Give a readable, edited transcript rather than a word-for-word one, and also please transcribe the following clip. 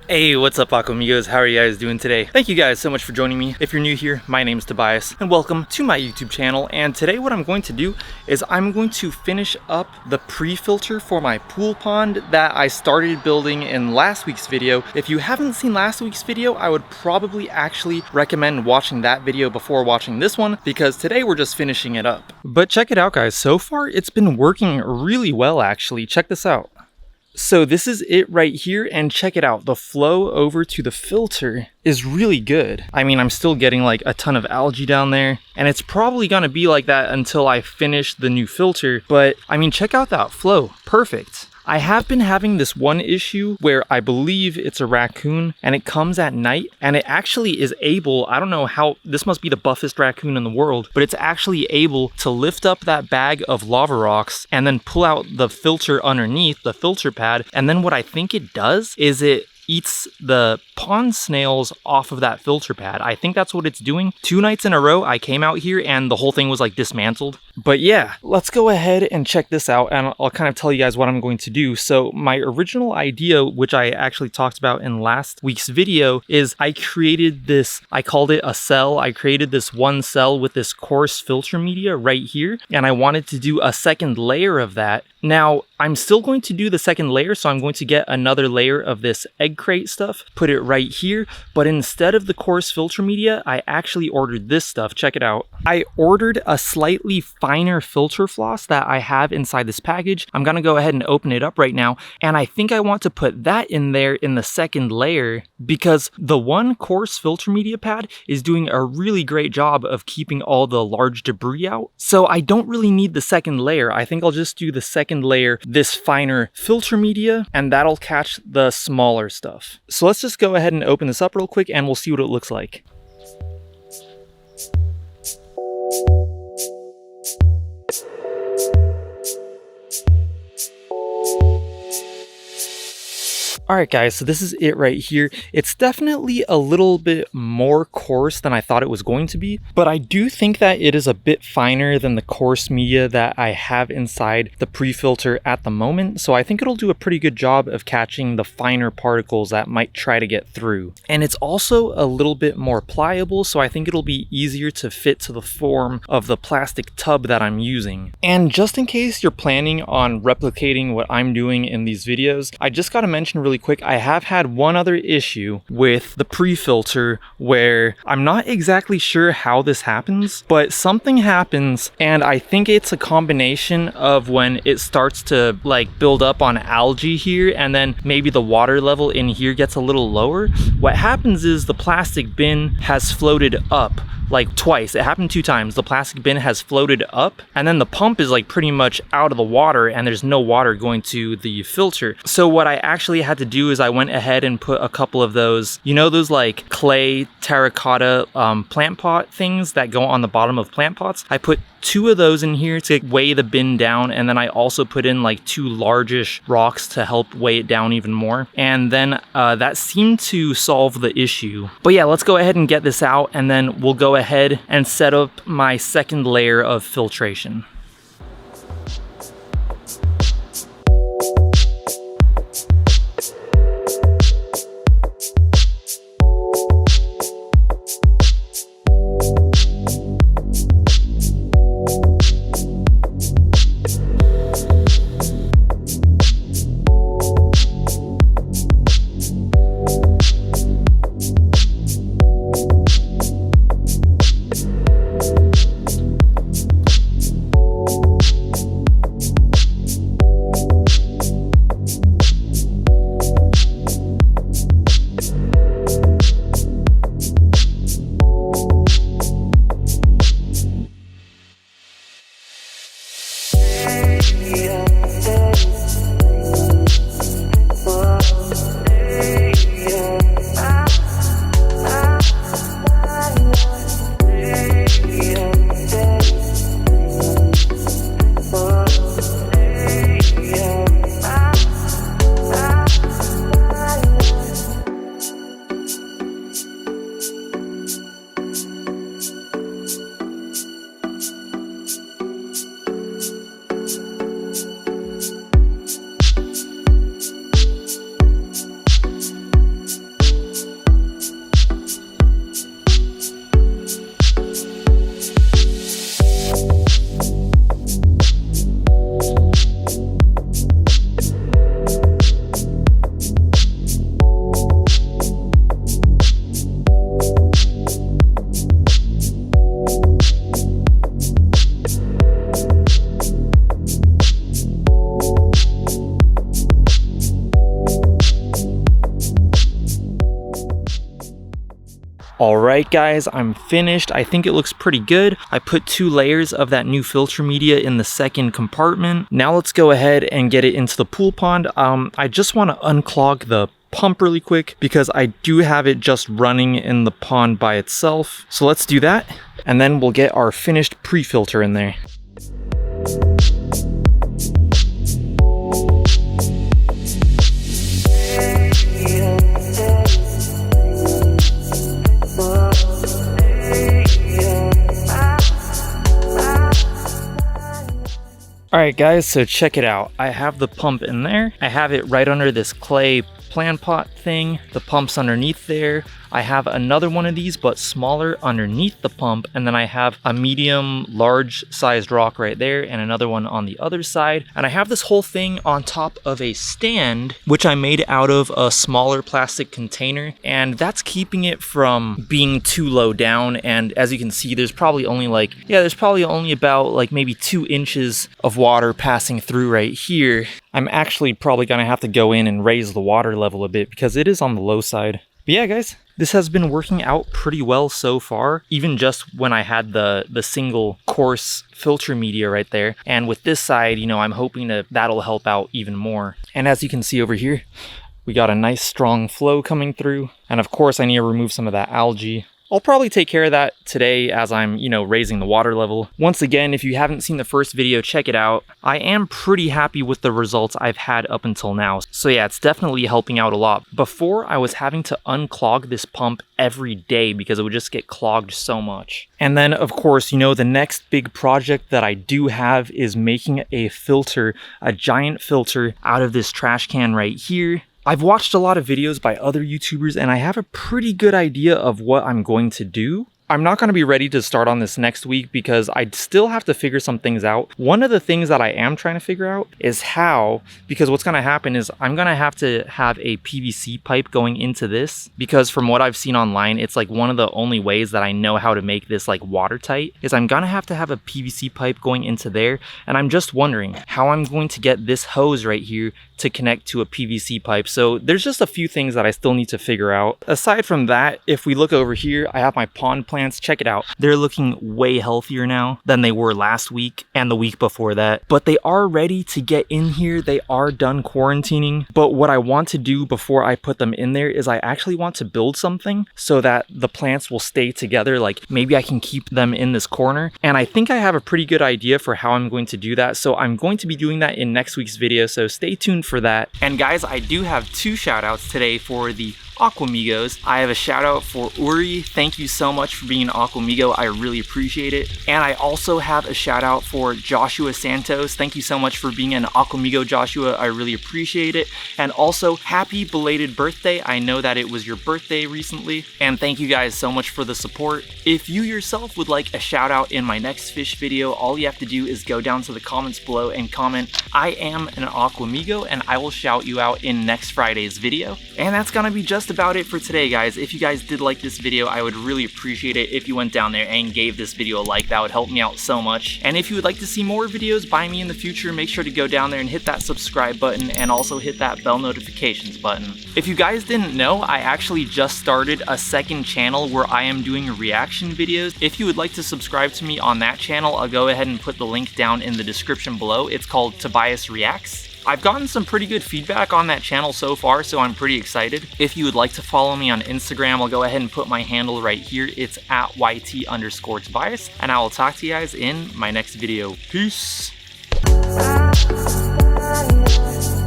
Hey, what's up Aquamigos? How are you guys doing today? Thank you guys so much for joining me. If you're new here, my name's Tobias and welcome to my YouTube channel. And today what I'm going to do is I'm going to finish up the pre-filter for my pool pond that I started building in last week's video. If you haven't seen last week's video, I would probably actually recommend watching that video before watching this one because today we're just finishing it up. But check it out guys, so far it's been working really well actually. Check this out. So this is it right here, and check it out. The flow over to the filter is really good. I mean, I'm still getting like a ton of algae down there, and it's probably gonna be like that until I finish the new filter. But I mean, check out that flow, perfect. I have been having this one issue where I believe it's a raccoon and it comes at night and it actually is able, I don't know how, this must be the buffest raccoon in the world, but it's actually able to lift up that bag of lava rocks and then pull out the filter underneath, the filter pad. And then what I think it does is it eats the pond snails off of that filter pad. I think that's what it's doing. 2 nights in a row, I came out here and the whole thing was like dismantled. But yeah, let's go ahead and check this out and I'll kind of tell you guys what I'm going to do. So my original idea, which I actually talked about in last week's video, is I created this, I called it a cell. I created this one cell with this coarse filter media right here, and I wanted to do a second layer of that. Now, I'm still going to do the second layer, so I'm going to get another layer of this egg crate stuff, put it right here, but instead of the coarse filter media, I actually ordered this stuff. Check it out. I ordered a slightly finer filter floss that I have inside this package. I'm gonna go ahead and open it up right now, and I think I want to put that in there in the second layer because the one coarse filter media pad is doing a really great job of keeping all the large debris out. So I don't really need the second layer. I think I'll just do the second layer, this finer filter media, and that'll catch the smaller stuff. So let's just go ahead and open this up real quick and we'll see what it looks like. Alright guys, so this is it right here. It's definitely a little bit more coarse than I thought it was going to be, but I do think that it is a bit finer than the coarse media that I have inside the pre-filter at the moment, so I think it'll do a pretty good job of catching the finer particles that might try to get through. And it's also a little bit more pliable, so I think it'll be easier to fit to the form of the plastic tub that I'm using. And just in case you're planning on replicating what I'm doing in these videos, I just gotta mention really quick, I have had one other issue with the pre-filter where I'm not exactly sure how this happens, but something happens and I think it's a combination of when it starts to like build up on algae here and then maybe the water level in here gets a little lower. What happens is the plastic bin has floated up like twice. It happened 2 times. The plastic bin has floated up and then the pump is like pretty much out of the water and there's no water going to the filter. So what I actually had to do is I went ahead and put a couple of those, you know, those like clay terracotta plant pot things that go on the bottom of plant pots. I put 2 of those in here to weigh the bin down, and then I also put in like 2 largish rocks to help weigh it down even more, and then that seemed to solve the issue. But yeah, let's go ahead and get this out and then we'll go ahead and set up my second layer of filtration. All right, guys, I'm finished. I think it looks pretty good. I put 2 layers of that new filter media in the second compartment. Now let's go ahead and get it into the pool pond. I just want to unclog the pump really quick because I do have it just running in the pond by itself. So let's do that, and then we'll get our finished pre-filter in there. Alright guys, so check it out. I have the pump in there. I have it right under this clay plant pot thing. The pump's underneath there. I have another one of these but smaller underneath the pump, and then I have a medium large sized rock right there and another one on the other side. And I have this whole thing on top of a stand which I made out of a smaller plastic container, and that's keeping it from being too low down. And as you can see, there's probably only about like maybe 2 inches of water passing through right here. I'm actually probably gonna have to go in and raise the water level a bit because it is on the low side. But yeah guys, this has been working out pretty well so far, even just when I had the single course filter media right there. And with this side, you know, I'm hoping that'll help out even more. And as you can see over here, we got a nice strong flow coming through. And of course I need to remove some of that algae. I'll probably take care of that today as I'm, you know, raising the water level. Once again, if you haven't seen the first video, check it out. I am pretty happy with the results I've had up until now. So yeah, it's definitely helping out a lot. Before, I was having to unclog this pump every day because it would just get clogged so much. And then of course, you know, the next big project that I do have is making a filter, a giant filter out of this trash can right here. I've watched a lot of videos by other YouTubers and I have a pretty good idea of what I'm going to do. I'm not going to be ready to start on this next week because I still have to figure some things out. One of the things that I am trying to figure out is how, because what's going to happen is I'm going to have a PVC pipe going into this, because from what I've seen online, it's like one of the only ways that I know how to make this like watertight is I'm going to have a PVC pipe going into there. And I'm just wondering how I'm going to get this hose right here to connect to a PVC pipe. So there's just a few things that I still need to figure out. Aside from that, if we look over here, I have my pond plants. Check it out. They're looking way healthier now than they were last week and the week before that. But they are ready to get in here. They are done quarantining. But what I want to do before I put them in there is I actually want to build something so that the plants will stay together. Like maybe I can keep them in this corner. And I think I have a pretty good idea for how I'm going to do that. So I'm going to be doing that in next week's video. So stay tuned for that. And guys, I do have 2 shout outs today for the Aquamigos. I have a shout out for Uri. Thank you so much for being an Aquamigo. I really appreciate it. And I also have a shout out for Joshua Santos. Thank you so much for being an Aquamigo, Joshua. I really appreciate it. And also, happy belated birthday. I know that it was your birthday recently. And thank you guys so much for the support. If you yourself would like a shout out in my next fish video, all you have to do is go down to the comments below and comment, I am an Aquamigo, and I will shout you out in next Friday's video. And that's gonna be just about it for today, guys. If you guys did like this video, I would really appreciate it if you went down there and gave this video a like. That would help me out so much. And if you would like to see more videos by me in the future, make sure to go down there and hit that subscribe button and also hit that bell notifications button. If you guys didn't know, I actually just started a second channel where I am doing reaction videos. If you would like to subscribe to me on that channel, I'll go ahead and put the link down in the description below. It's called Tobias Reacts. I've gotten some pretty good feedback on that channel so far, so I'm pretty excited. If you would like to follow me on Instagram, I'll go ahead and put my handle right here. It's at YT_Tobias, and I will talk to you guys in my next video. Peace.